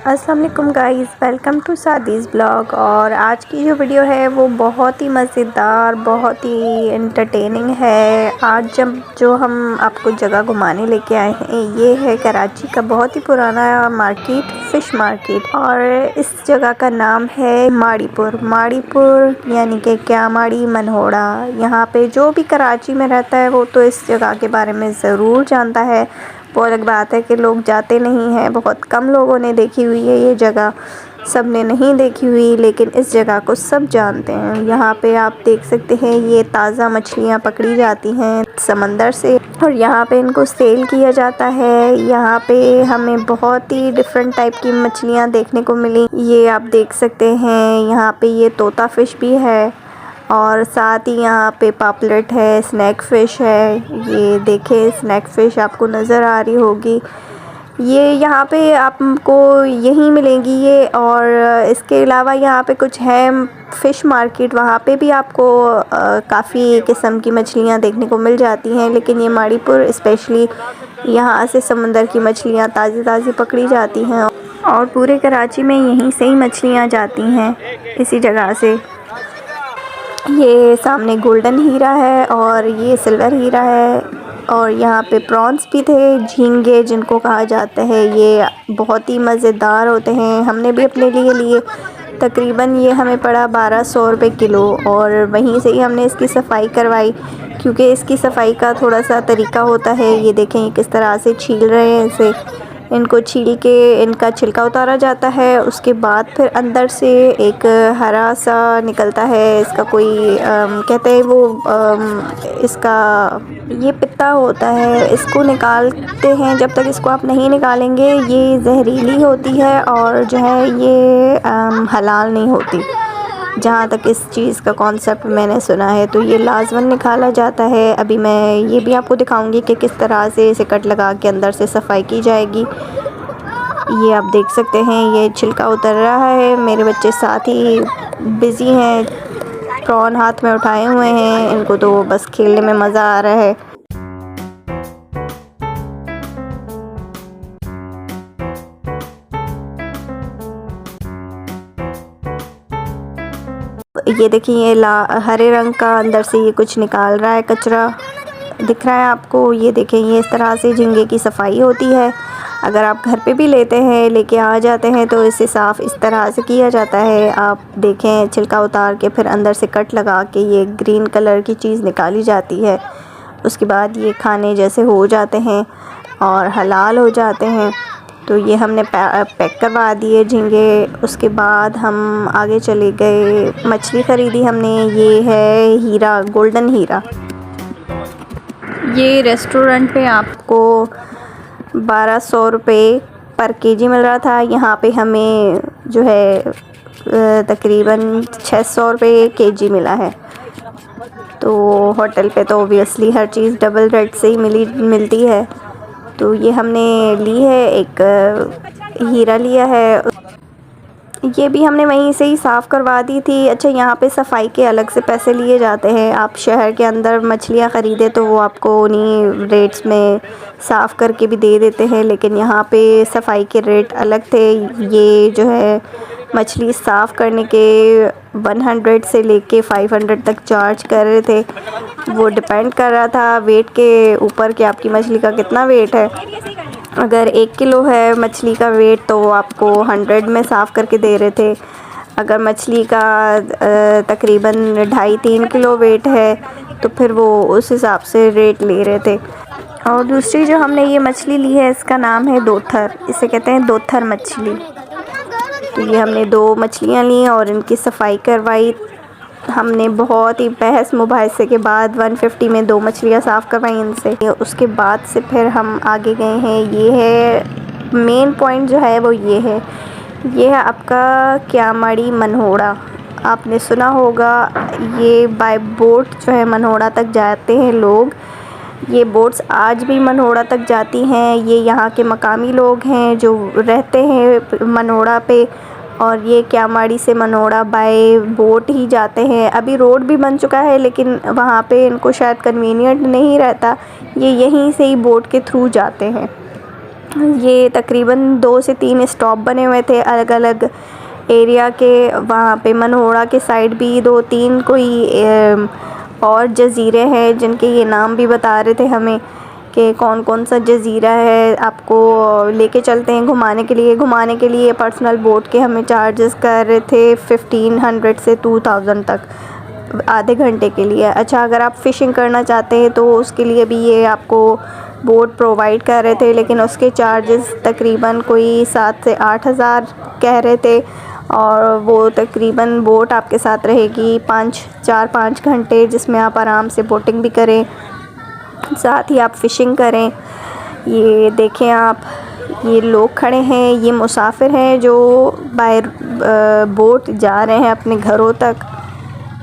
अस्सलाम वालेकुम guys, welcome to सादीज़ blog. और आज की जो वीडियो है वो बहुत ही मज़ेदार, बहुत ही एंटरटेनिंग है। आज जो हम आपको जगह घुमाने लेके आए हैं ये है कराची का बहुत ही पुराना मार्केट, फ़िश मार्केट। और इस जगह का नाम है माड़ीपुर यानी कि क्यामाड़ी मनहोड़ा। यहाँ पे जो भी कराची में रहता है वो तो इस जगह के बारे में ज़रूर जानता है। वो अलग बात है कि लोग जाते नहीं हैं, बहुत कम लोगों ने देखी हुई है ये जगह, सब ने नहीं देखी हुई, लेकिन इस जगह को सब जानते हैं। यहाँ पे आप देख सकते हैं ये ताज़ा मछलियाँ पकड़ी जाती हैं समंदर से और यहाँ पे इनको सेल किया जाता है। यहाँ पे हमें बहुत ही डिफरेंट टाइप की मछलियाँ देखने को मिली। ये आप देख सकते हैं, यहाँ पे ये तोता फ़िश भी है और साथ ही यहाँ पे पापलेट है, स्नैक फ़िश है। ये देखें स्नैक फ़िश आपको नज़र आ रही होगी। ये यहाँ पे आपको यहीं मिलेंगी ये। और इसके अलावा यहाँ पे कुछ है फ़िश मार्केट, वहाँ पे भी आपको काफ़ी किस्म की मछलियाँ देखने को मिल जाती हैं। लेकिन ये माड़ीपुर स्पेशली यहाँ से समंदर की मछलियाँ ताज़ी पकड़ी जाती हैं और पूरे कराची में यहीं से ही मछलियाँ जाती हैं, इसी जगह से। ये सामने गोल्डन हीरा है और ये सिल्वर हीरा है। और यहाँ पे प्रॉन्स भी थे, झींगे जिनको कहा जाता है। ये बहुत ही मज़ेदार होते हैं, हमने भी अपने लिए तकरीबन ये हमें पड़ा 1200 रुपये किलो। और वहीं से ही हमने इसकी सफाई करवाई, क्योंकि इसकी सफाई का थोड़ा सा तरीका होता है। ये देखें ये किस तरह से छील रहे हैं इसे। इनको छील के इनका छिलका उतारा जाता है, उसके बाद फिर अंदर से एक हरा सा निकलता है, इसका कोई कहते हैं वो इसका ये पित्ता होता है, इसको निकालते हैं। जब तक इसको आप नहीं निकालेंगे ये जहरीली होती है और जो है ये हलाल नहीं होती, जहाँ तक इस चीज़ का कॉन्सेप्ट मैंने सुना है। तो ये लाजमन निकाला जाता है। अभी मैं ये भी आपको दिखाऊंगी कि किस तरह से इसे कट लगा के अंदर से सफाई की जाएगी। ये आप देख सकते हैं ये छिलका उतर रहा है। मेरे बच्चे साथ ही बिज़ी हैं, प्रॉन हाथ में उठाए हुए हैं, इनको तो बस खेलने में मज़ा आ रहा है। ये देखिए ये हरे रंग का अंदर से ये कुछ निकाल रहा है, कचरा दिख रहा है आपको। ये देखें ये इस तरह से झींगे की सफाई होती है। अगर आप घर पे भी लेते हैं, लेके आ जाते हैं, तो इसे साफ़ इस तरह से किया जाता है। आप देखें छिलका उतार के फिर अंदर से कट लगा के ये ग्रीन कलर की चीज़ निकाली जाती है। उसके बाद ये खाने जैसे हो जाते हैं और हलाल हो जाते हैं। तो ये हमने पैक करवा दिए झींगे। उसके बाद हम आगे चले गए, मछली ख़रीदी हमने। ये है हीरा, गोल्डन हीरा। ये रेस्टोरेंट पे आपको 1200 रुपये पर केजी मिल रहा था। यहाँ पे हमें जो है तकरीबन 600 रुपये केजी मिला है। तो होटल पे तो ओबियसली हर चीज़ डबल रेट से ही मिलती है। तो ये हमने ली है, एक हीरा लिया है, ये भी हमने वहीं से ही साफ़ करवा दी थी। अच्छा, यहाँ पे सफाई के अलग से पैसे लिए जाते हैं। आप शहर के अंदर मछलियाँ ख़रीदे तो वो आपको उन्हीं रेट्स में साफ़ करके भी दे देते हैं, लेकिन यहाँ पे सफाई के रेट अलग थे। ये जो है मछली साफ़ करने के 100 से लेके 500 तक चार्ज कर रहे थे। वो डिपेंड कर रहा था वेट के ऊपर कि आपकी मछली का कितना वेट है। अगर 1 किलो है मछली का वेट तो वो आपको 100 में साफ़ करके दे रहे थे। अगर मछली का तकरीबन 2.5-3 किलो वेट है तो फिर वो उस हिसाब से रेट ले रहे थे। और दूसरी जो हमने ये मछली ली है इसका नाम है दोथर, इसे कहते हैं दोथर मछली। तो ये हमने 2 मछलियाँ ली और इनकी सफाई करवाई हमने। बहुत ही बहस मुबाहिसे के बाद 150 में 2 मछलियाँ साफ़ करवाई इनसे। उसके बाद से फिर हम आगे गए हैं। ये है मेन पॉइंट जो है वो ये है आपका क्यामाड़ी मनहोड़ा। आपने सुना होगा, ये बाय बोट जो है मनहोड़ा तक जाते हैं लोग। ये बोट्स आज भी मनहोड़ा तक जाती हैं। ये यहाँ के मकामी लोग हैं जो रहते हैं मनहोड़ा पे, और ये क्यामाड़ी से मनहोड़ा बाय बोट ही जाते हैं। अभी रोड भी बन चुका है लेकिन वहाँ पे इनको शायद कन्वीनियंट नहीं रहता, ये यहीं से ही बोट के थ्रू जाते हैं। ये तकरीबन 2 से 3 स्टॉप बने हुए थे अलग अलग एरिया के। वहाँ पे मनोड़ा के साइड भी 2-3 कोई और जज़ीरे हैं जिनके ये नाम भी बता रहे थे हमें कि कौन कौन सा जज़ीरा है। आपको लेके चलते हैं घुमाने के लिए। घुमाने के लिए पर्सनल बोट के हमें चार्जेस कर रहे थे 1500 से 2000 तक आधे घंटे के लिए। अच्छा, अगर आप फ़िशिंग करना चाहते हैं तो उसके लिए भी ये आपको बोट प्रोवाइड कर रहे थे, लेकिन उसके चार्जेस तकरीबन कोई 7 से 8000 कह रहे थे। और वो तकरीबन बोट आपके साथ रहेगी 4-5 घंटे, जिसमें आप आराम से बोटिंग भी करें, साथ ही आप फ़िशिंग करें। ये देखें आप, ये लोग खड़े हैं, ये मुसाफिर हैं जो बाय बोट जा रहे हैं अपने घरों तक।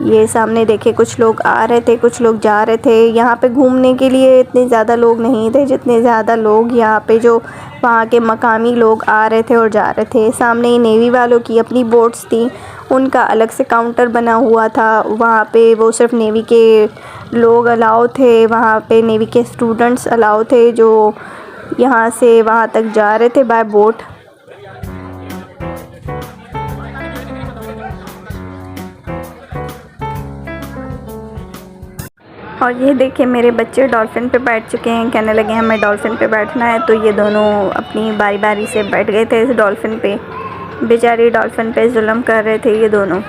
ये सामने देखे कुछ लोग आ रहे थे, कुछ लोग जा रहे थे। यहाँ पे घूमने के लिए इतने ज़्यादा लोग नहीं थे जितने ज़्यादा लोग यहाँ पे जो वहाँ के मकामी लोग आ रहे थे और जा रहे थे। सामने ही नेवी वालों की अपनी बोट्स थी, उनका अलग से काउंटर बना हुआ था। वहाँ पे वो सिर्फ नेवी के लोग अलाउ थे, वहाँ पे नेवी के स्टूडेंट्स अलाउ थे जो यहाँ से वहाँ तक जा रहे थे बाय बोट। और ये देखिए मेरे बच्चे डॉल्फिन पे बैठ चुके हैं, कहने लगे हमें डॉल्फिन पे बैठना है। तो ये दोनों अपनी बारी बारी से बैठ गए थे इस डॉल्फिन पे। बेचारी डॉल्फिन पे जुल्म कर रहे थे ये दोनों।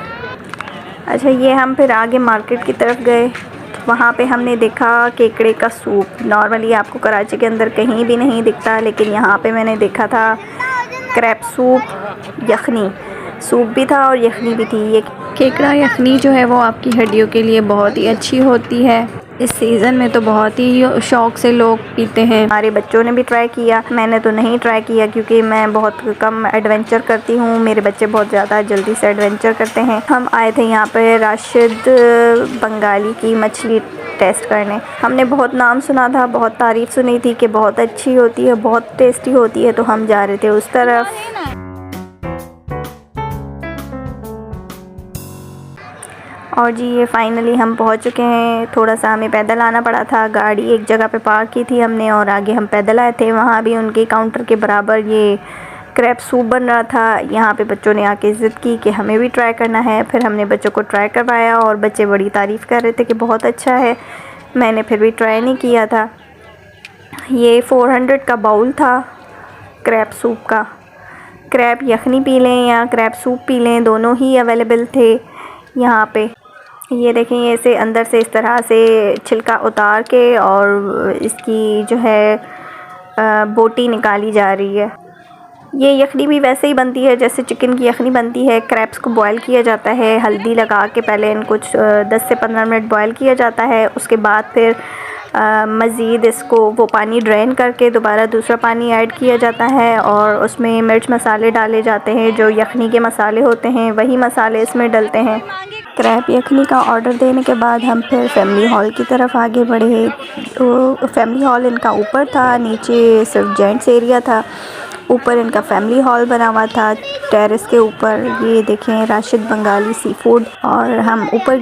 अच्छा, ये हम फिर आगे मार्केट की तरफ गए, तो वहाँ पे हमने देखा केकड़े का सूप। नॉर्मली आपको कराची के अंदर कहीं भी नहीं दिखता, लेकिन यहाँ पे मैंने देखा था क्रैब सूप, यखनी सूप भी था और यखनी भी थी। ये केकड़ा यखनी जो है वो आपकी हड्डियों के लिए बहुत ही अच्छी होती है। इस सीज़न में तो बहुत ही शौक़ से लोग पीते हैं। हमारे बच्चों ने भी ट्राई किया, मैंने तो नहीं ट्राई किया क्योंकि मैं बहुत कम एडवेंचर करती हूँ। मेरे बच्चे बहुत ज़्यादा जल्दी से एडवेंचर करते हैं। हम आए थे यहाँ पे राशिद बंगाली की मछली टेस्ट करने। हमने बहुत नाम सुना था, बहुत तारीफ़ सुनी थी कि बहुत अच्छी होती है, बहुत टेस्टी होती है, तो हम जा रहे थे उस तरफ। और जी ये फाइनली हम पहुंच चुके हैं। थोड़ा सा हमें पैदल आना पड़ा था, गाड़ी एक जगह पे पार्क की थी हमने और आगे हम पैदल आए थे। वहाँ भी उनके काउंटर के बराबर ये क्रैब सूप बन रहा था। यहाँ पे बच्चों ने आके ज़िद की कि हमें भी ट्राई करना है। फिर हमने बच्चों को ट्राई करवाया और बच्चे बड़ी तारीफ़ कर रहे थे कि बहुत अच्छा है। मैंने फिर भी ट्राई नहीं किया था। ये 400 का बाउल था क्रैब सूप का। क्रैब यखनी पी लें या क्रैब सूप पी लें, दोनों ही अवेलेबल थे यहाँ पे। ये देखें, ये इसे अंदर से इस तरह से छिलका उतार के और इसकी जो है बोटी निकाली जा रही है। ये यखनी भी वैसे ही बनती है जैसे चिकन की यखनी बनती है। क्रैब्स को बॉयल किया जाता है, हल्दी लगा के पहले इनको 10 से 15 मिनट बॉयल किया जाता है। उसके बाद फिर मज़ीद इसको वो पानी ड्रेन करके दोबारा दूसरा पानी ऐड किया जाता है और उसमें मिर्च मसाले डाले जाते हैं। जो यखनी के मसाले होते हैं वही मसाले इसमें डलते हैं। क्रैब यखनी का ऑर्डर देने के बाद हम फिर फैमिली हॉल की तरफ आगे बढ़े। तो फैमिली हॉल इनका ऊपर था, नीचे सिर्फ जेंट्स एरिया था। ऊपर इनका फैमिली हॉल बना हुआ था टेरेस के ऊपर। ये देखें राशिद बंगाली सी फूड। और हम ऊपर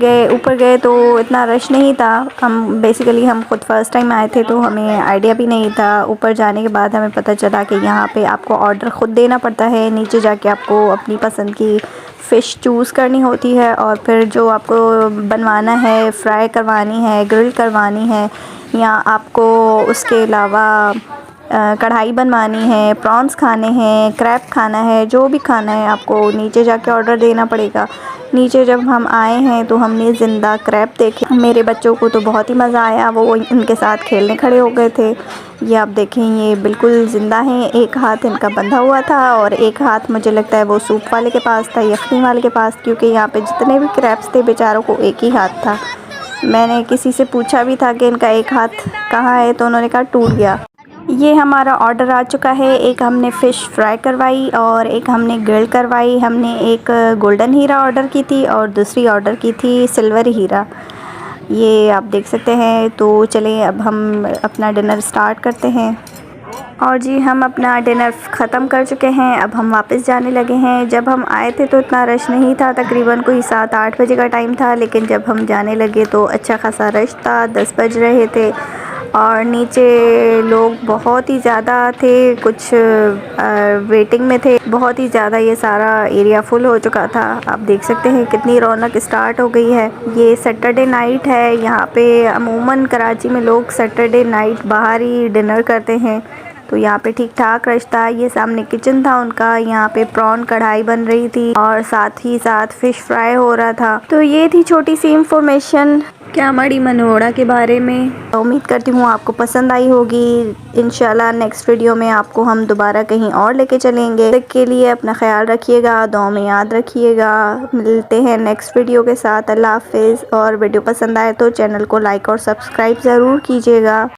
गए तो इतना रश नहीं था। हम खुद फर्स्ट टाइम आए थे तो हमें आइडिया भी नहीं था। ऊपर जाने के बाद हमें पता चला कि यहाँ पे आपको ऑर्डर ख़ुद देना पड़ता है। नीचे जाके आपको अपनी पसंद की फ़िश चूज़ करनी होती है और फिर जो आपको बनवाना है, फ्राई करवानी है, ग्रिल करवानी है, या आपको उसके अलावा कढ़ाई बनवानी है, प्रॉन्स खाने हैं, क्रैब खाना है, जो भी खाना है आपको नीचे जाके ऑर्डर देना पड़ेगा। नीचे जब हम आए हैं तो हमने ज़िंदा क्रैब देखे। मेरे बच्चों को तो बहुत ही मज़ा आया, वो इनके साथ खेलने खड़े हो गए थे। ये आप देखें, ये बिल्कुल ज़िंदा हैं। एक हाथ इनका बंधा हुआ था और एक हाथ मुझे लगता है वो सूप वाले के पास था, यखनी वाले के पास, क्योंकि यहाँ पे जितने भी क्रैब्स थे बेचारों को एक ही हाथ था। मैंने किसी से पूछा भी था कि इनका एक हाथ कहाँ है, तो उन्होंने कहा टूट गया। ये हमारा ऑर्डर आ चुका है। एक हमने फ़िश फ्राई करवाई और एक हमने ग्रिल करवाई। हमने एक गोल्डन हीरा ऑर्डर की थी और दूसरी ऑर्डर की थी सिल्वर हीरा। ये आप देख सकते हैं। तो चलें अब हम अपना डिनर स्टार्ट करते हैं। और जी हम अपना डिनर ख़त्म कर चुके हैं, अब हम वापस जाने लगे हैं। जब हम आए थे तो इतना रश नहीं था, तकरीबन कोई 7-8 बजे का टाइम था, लेकिन जब हम जाने लगे तो अच्छा खासा रश था। 10 बज रहे थे और नीचे लोग बहुत ही ज़्यादा थे, कुछ वेटिंग में थे। बहुत ही ज़्यादा ये सारा एरिया फुल हो चुका था। आप देख सकते हैं कितनी रौनक स्टार्ट हो गई है। ये सैटरडे नाइट है। यहाँ पे अमूमन कराची में लोग सैटरडे नाइट बाहर ही डिनर करते हैं, तो यहाँ पे ठीक ठाक रश्ता है। ये सामने किचन था उनका, यहाँ पे प्रॉन कढ़ाई बन रही थी और साथ ही साथ फिश फ्राई हो रहा था। तो ये थी छोटी सी इंफॉर्मेशन क्यामड़ी मनोड़ा के बारे में। उम्मीद करती हूँ आपको पसंद आई होगी। इंशाल्लाह नेक्स्ट वीडियो में आपको हम दोबारा कहीं और लेके चलेंगे। तब तक के लिए अपना ख्याल रखिएगा, दुआ में याद रखिएगा। मिलते हैं नेक्स्ट वीडियो के साथ। अल्लाह हाफिज़। और वीडियो पसंद आए तो चैनल को लाइक और सब्सक्राइब ज़रूर कीजिएगा।